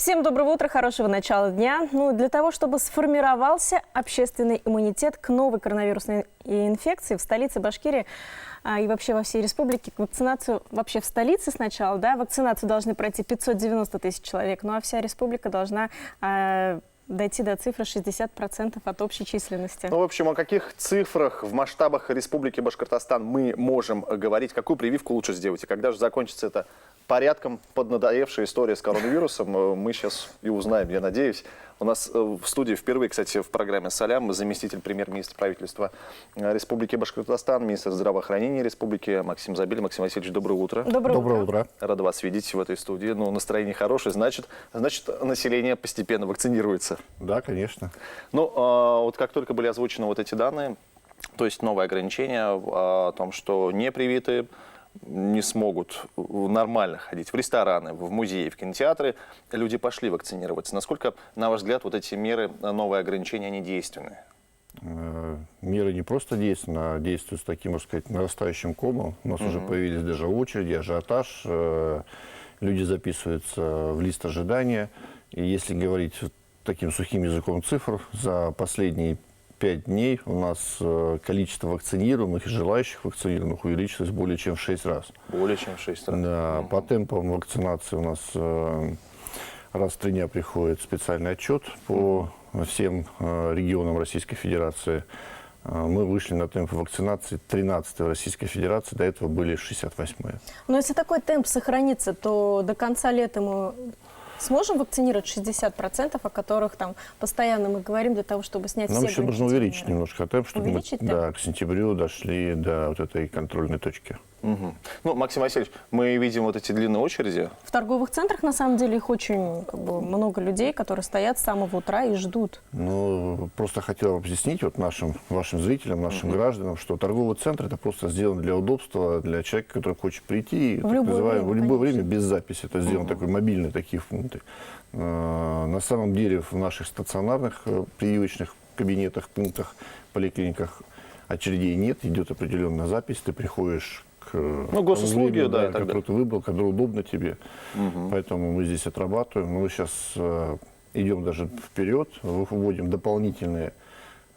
Всем доброго утра, хорошего начала дня. Для того, чтобы сформировался общественный иммунитет к новой коронавирусной инфекции в столице Башкирии и вообще во всей республике, вакцинацию вообще в столице сначала, вакцинацию должны пройти 590 тысяч человек, а вся республика должна дойти до цифры 60% от общей численности. В общем, о каких цифрах в масштабах Республики Башкортостан мы можем говорить? Какую прививку лучше сделать? И когда же закончится эта порядком поднадоевшая история с коронавирусом, мы сейчас и узнаем, я надеюсь. У нас в студии впервые, кстати, в программе «Салям» заместитель премьер-министра правительства Республики Башкортостан, министр здравоохранения Республики Максим Забель. Максим Васильевич, доброе утро. Доброе утро. Рада вас видеть в этой студии. Настроение хорошее, значит, население постепенно вакцинируется. Да, конечно. Вот как только были озвучены вот эти данные, то есть новые ограничения о том, что непривитые не смогут нормально ходить в рестораны, в музеи, в кинотеатры, люди пошли вакцинироваться. Насколько, на ваш взгляд, вот эти меры, новые ограничения, они действенны? Меры не просто действенны, а действуют с таким, можно сказать, нарастающим комом. У нас уже появились даже очереди, ажиотаж, люди записываются в лист ожидания. И если говорить таким сухим языком цифр, за последние 5 дней у нас количество вакцинируемых и желающих вакцинированных увеличилось более чем в 6 раз. Более чем в 6 раз. Да, по темпам вакцинации у нас раз в 3 дня приходит специальный отчет по всем регионам Российской Федерации. Мы вышли на темп вакцинации 13-й в Российской Федерации, до этого были 68-е. Но если такой темп сохранится, то до конца лета мы сможем вакцинировать 60%, о которых там постоянно мы говорим, для того, чтобы снять все Нам еще нужно увеличить меры. немножко темп, чтобы мы к сентябрю дошли до вот этой контрольной точки. Максим Васильевич, мы видим вот эти длинные очереди. В торговых центрах, на самом деле, их очень много людей, которые стоят с самого утра и ждут. Просто хотел объяснить вашим зрителям, нашим гражданам, что торговый центр это просто сделан для удобства, для человека, который хочет прийти в любое время без записи. Это сделано такой мобильный, такие функты. На самом деле в наших стационарных прививочных кабинетах, пунктах, поликлиниках очередей нет, идет определенная запись, ты приходишь госуслуги, времени, да, который ты выбрал, который удобно тебе. Поэтому мы здесь отрабатываем. Мы сейчас идем даже вперед, выводим дополнительные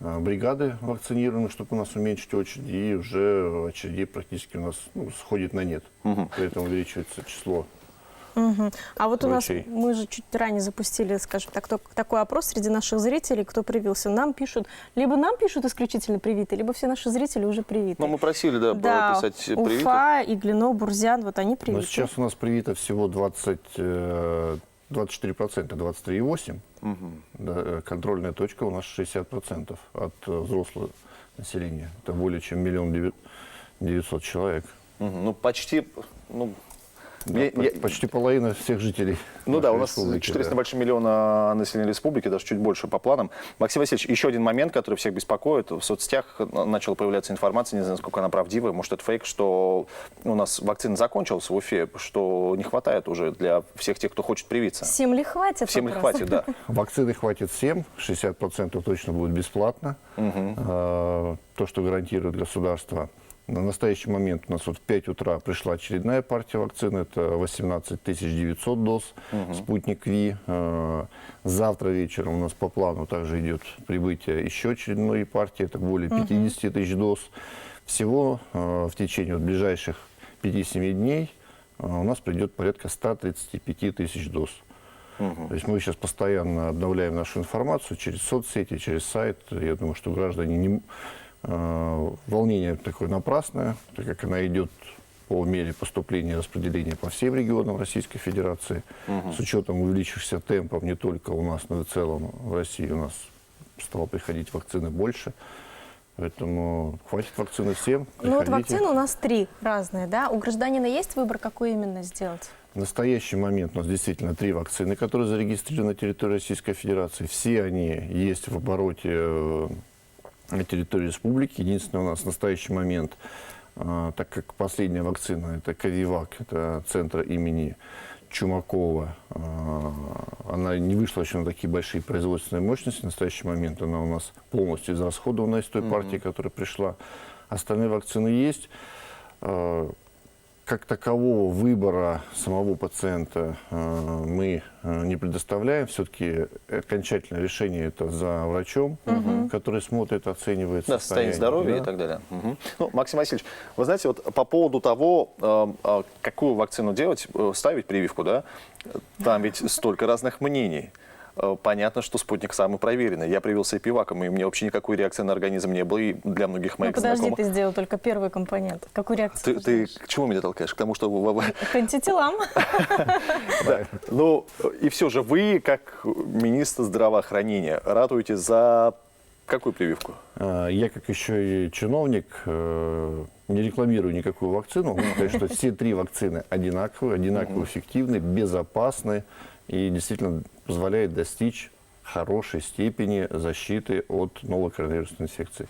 бригады вакцинированных, чтобы у нас уменьшить очередь, и уже очередей практически у нас сходит на нет. Поэтому увеличивается число. А вот у нас, мы же чуть ранее запустили, скажем так, такой опрос среди наших зрителей, кто привился. Либо нам пишут исключительно привиты, либо все наши зрители уже привиты. Мы просили, прописать привиты. Уфа, Иглино, Бурзян, вот они привиты. Но сейчас у нас привито всего 24%, 23,8%. Контрольная точка у нас 60% от взрослого населения. Это более чем 1 900 000 человек. Почти... почти половина всех жителей. У нас 400 больше миллиона населения республики, даже чуть больше по планам. Максим Васильевич, еще один момент, который всех беспокоит. В соцсетях начала появляться информация, не знаю, насколько она правдивая, может это фейк, что у нас вакцина закончилась в Уфе, что не хватает уже для всех тех, кто хочет привиться. Всем ли хватит? Всем ли хватит, да. Вакцины хватит всем, 60% точно будет бесплатно. То, что гарантирует государство. На настоящий момент у нас в 5 утра пришла очередная партия вакцины, это 18 900 доз, спутник Ви. Завтра вечером у нас по плану также идет прибытие еще очередной партии, это более 50 000 доз. Всего в течение ближайших 5-7 дней у нас придет порядка 135 000 доз. То есть мы сейчас постоянно обновляем нашу информацию через соцсети, через сайт. Я думаю, что граждане не... Волнение такое напрасное, так как она идет по мере поступления и распределения по всем регионам Российской Федерации. С учетом увеличившихся темпов не только у нас, но и в целом в России у нас стало приходить вакцины больше. Поэтому хватит вакцины всем. Вакцины у нас 3 разные, да? У гражданина есть выбор, какую именно сделать? В настоящий момент у нас действительно 3 вакцины, которые зарегистрированы на территории Российской Федерации. Все они есть в обороте на территории республики. Единственное, у нас в настоящий момент, так как последняя вакцина, это Ковивак, это центр имени Чумакова, она не вышла еще на такие большие производственные мощности. В настоящий момент она у нас полностью израсходована из той партии, которая пришла. Остальные вакцины есть. Как такового выбора самого пациента мы не предоставляем. Все-таки окончательное решение это за врачом, который смотрит, оценивает Да, состояние здоровья да. и так далее. Ну, Максим Васильевич, вы знаете, вот по поводу того, какую вакцину делать, ставить прививку, да, там ведь столько разных мнений. Понятно, что спутник самый проверенный. Я привился эпиваком, и у меня вообще никакой реакции на организм не было, и для многих Ну, моих подожди, знакомых. ты сделал только первый компонент. Какую реакцию Ты ждешь? к чему меня толкаешь? К тому, что... К антителам. Да. Ну, и все же вы, как министр здравоохранения, ратуете за какую прививку? Я, как еще и чиновник, не рекламирую никакую вакцину. Могу сказать, что все 3 вакцины одинаковые, одинаково эффективны, безопасны и действительно позволяют достичь хорошей степени защиты от новой коронавирусной инфекции.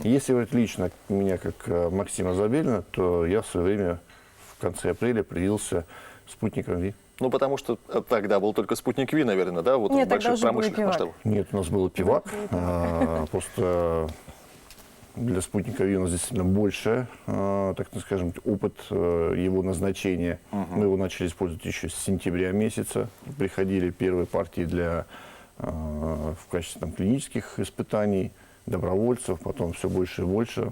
Если говорить лично меня, как Максима Забелина, то я в свое время в конце апреля привился спутником ВИ. Ну, потому что тогда был только спутник Ви, наверное, да? Вот Нет, в тогда больших уже был промышленных «Эпивак». масштабах. Нет, у нас был пивак. Просто для спутника ВИ у нас действительно больше, так скажем, опыт его назначения. Мы его начали использовать еще с сентября месяца. Приходили первые партии в качестве там, клинических испытаний, добровольцев, потом все больше и больше.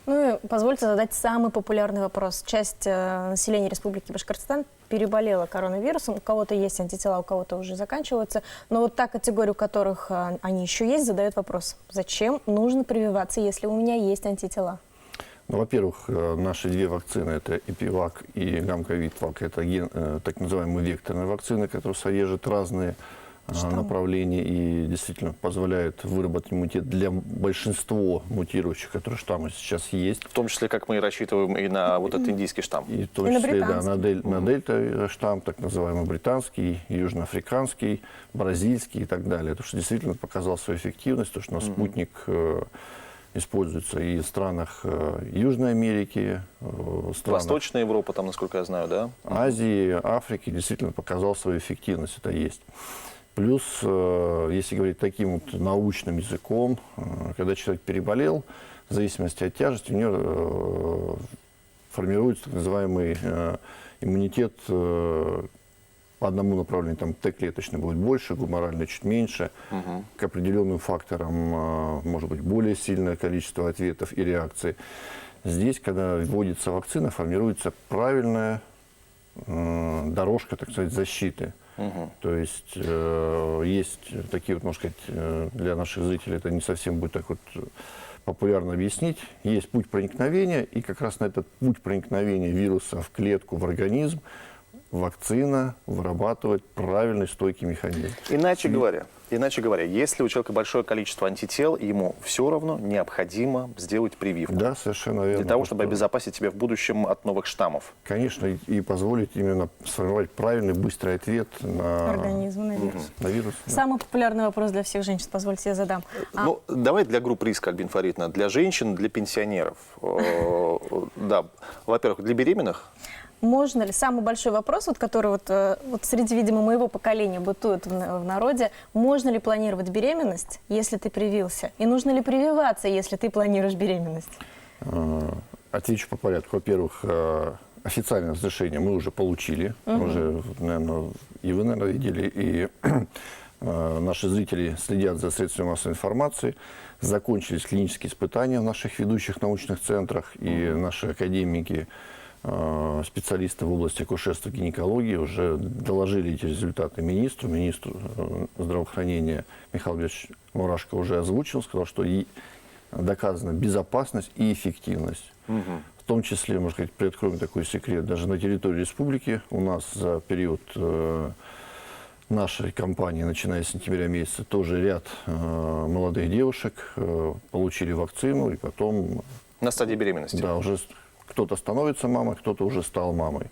Ну и позвольте задать самый популярный вопрос. Часть населения Республики Башкортостан переболела коронавирусом. У кого-то есть антитела, у кого-то уже заканчиваются. Но вот та категория, у которых они еще есть, задает вопрос. Зачем нужно прививаться, если у меня есть антитела? Ну, во-первых, наши 2 вакцины, это Эпивак и Гамковид-Вак, это так называемые векторные вакцины, которые содержат разные направления и действительно позволяют выработать иммунитет для большинства мутирующих, которые штаммы сейчас есть. В том числе, как мы и рассчитываем, и на вот этот индийский штамм. И в том И на числе, да, британский. на дельта штамм, так называемый британский, южноафриканский, бразильский и так далее. Потому что действительно показал свою эффективность, то, что у нас спутник используется и в странах Южной Америки, странах Восточная Европа, там, насколько я знаю, да? Азии, Африки, действительно показал свою эффективность, это есть. Плюс, если говорить таким вот научным языком, когда человек переболел, в зависимости от тяжести, у него формируется так называемый иммунитет по одному направлению, там Т-клеточный будет больше, гуморальный чуть меньше. К определенным факторам может быть более сильное количество ответов и реакций. Здесь, когда вводится вакцина, формируется правильная дорожка, так сказать, защиты. То есть есть такие вот, можно сказать, для наших зрителей это не совсем будет так вот популярно объяснить. Есть путь проникновения, и как раз на этот путь проникновения вируса в клетку, в организм, вакцина вырабатывает правильный стойкий механизм. Иначе говоря, если у человека большое количество антител, ему все равно необходимо сделать прививку. Да, совершенно верно. Для того, чтобы Просто, обезопасить себя в будущем от новых штаммов. конечно, и позволить именно сформировать правильный, быстрый ответ на Организм на вирус. на вирус. Да. Самый популярный вопрос для всех женщин, позвольте я задам. Ну, давай для групп риска, Альбина Фаридовна, для женщин, для пенсионеров. Да, во-первых, для беременных. Можно ли, самый большой вопрос, вот, который вот среди, видимо, моего поколения бытует в народе, можно ли планировать беременность, если ты привился? И нужно ли прививаться, если ты планируешь беременность? Отвечу по порядку. Во-первых, официальное разрешение мы уже получили. Уже, наверное, и вы, наверное, видели, и наши зрители следят за средствами массовой информации. Закончились клинические испытания в наших ведущих научных центрах, и наши академики, специалисты в области акушерства и гинекологии уже доложили эти результаты министру. Министр здравоохранения Михаил Ильич Мурашко уже озвучил, сказал, что и доказана безопасность и эффективность. В том числе, можно сказать, приоткроем такой секрет, даже на территории республики у нас за период нашей кампании, начиная с сентября месяца, тоже ряд молодых девушек получили вакцину, и потом... На стадии беременности. Да, уже кто-то становится мамой, кто-то уже стал мамой.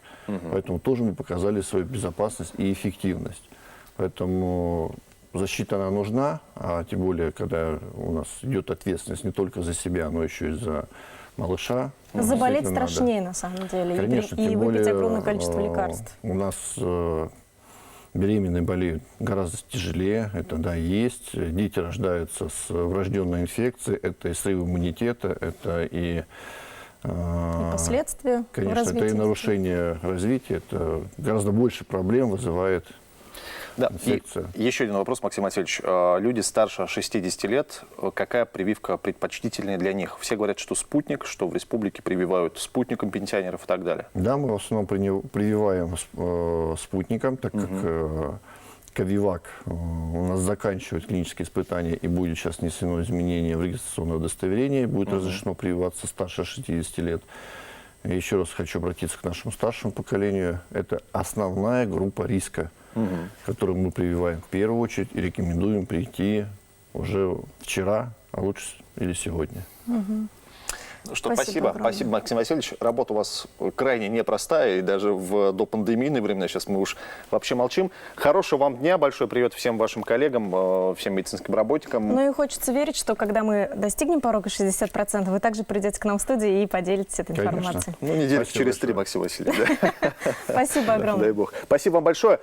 Поэтому тоже мы показали свою безопасность и эффективность. Поэтому защита, она нужна, а тем более, когда у нас идет ответственность не только за себя, но еще и за малыша. Заболеть Действительно страшнее, на самом деле, Конечно, и тем выпить более, огромное количество лекарств. У нас беременные болеют гораздо тяжелее, это да, есть. Дети рождаются с врожденной инфекцией, это и срыв иммунитета, это и И последствия в Конечно, развитии это и детей. нарушение развития, это гораздо больше проблем вызывает Да. И инфекция. еще один вопрос, Максим Васильевич. Люди старше 60 лет, какая прививка предпочтительнее для них? Все говорят, что спутник, что в республике прививают спутником пенсионеров и так далее. Да, мы в основном прививаем спутником, так как Ковивак у нас заканчивает клинические испытания и будет сейчас внесено изменение в регистрационное удостоверение, будет разрешено прививаться старше 60 лет. И еще раз хочу обратиться к нашему старшему поколению. Это основная группа риска, которую мы прививаем в первую очередь и рекомендуем прийти уже вчера, а лучше или сегодня. Ну что, Спасибо спасибо. огромное. Спасибо, Максим Васильевич. Работа у вас крайне непростая, и даже в допандемийные времена, сейчас мы уж вообще молчим. Хорошего вам дня, большой привет всем вашим коллегам, всем медицинским работникам. Ну и хочется верить, что когда мы достигнем порога 60%, вы также придете к нам в студию и поделитесь этой Конечно. информацией. Ну, недельки Спасибо через 3, большое. Максим Васильевич. Да. Спасибо огромное. Дай бог. Спасибо вам большое.